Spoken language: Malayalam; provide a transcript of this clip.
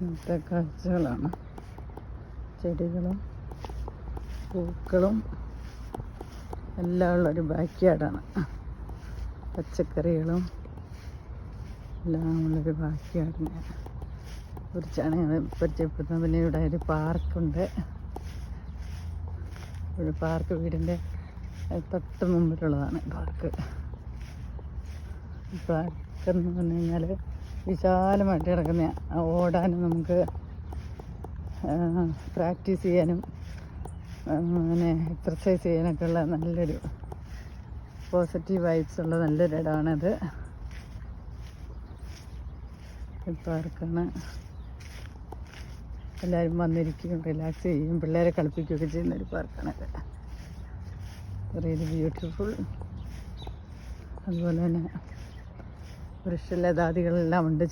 ഇന്നത്തെ കാഴ്ചകളാണ്. ചെടികളും പൂക്കളും എല്ലാം ഉള്ളൊരു ബാക്ക് യാർഡാണ്. പച്ചക്കറികളും എല്ലാം ഉള്ളൊരു ബാക്ക് യാർഡിനെ കുറിച്ചാണ് ഞങ്ങൾ പരിചയപ്പെടുന്നത്. പിന്നെ ഇവിടെ ഒരു പാർക്കുണ്ട്. ഒരു പാർക്ക് വീടിൻ്റെ തൊട്ട് മുമ്പിലുള്ളതാണ് പാർക്ക്. പാർക്കെന്ന് പറഞ്ഞു കഴിഞ്ഞാൽ വിശാലമായിട്ട് കിടക്കുന്ന, ഓടാനും നമുക്ക് പ്രാക്ടീസ് ചെയ്യാനും അങ്ങനെ എക്സർസൈസ് ചെയ്യാനൊക്കെ ഉള്ള നല്ലൊരു പോസിറ്റീവ് വൈബ്സ് ഉള്ള നല്ലൊരു ഇടമാണിത്. പാർക്കാണ്. എല്ലാവരും വന്നിരിക്കുകയും റിലാക്സ് ചെയ്യും, പിള്ളേരെ കളിപ്പിക്കുകയൊക്കെ ചെയ്യുന്നൊരു പാർക്കാണിത്. Really beautiful. അതുപോലെ തന്നെ വൃക്ഷലതാദികളെല്ലാം ഉണ്ട്.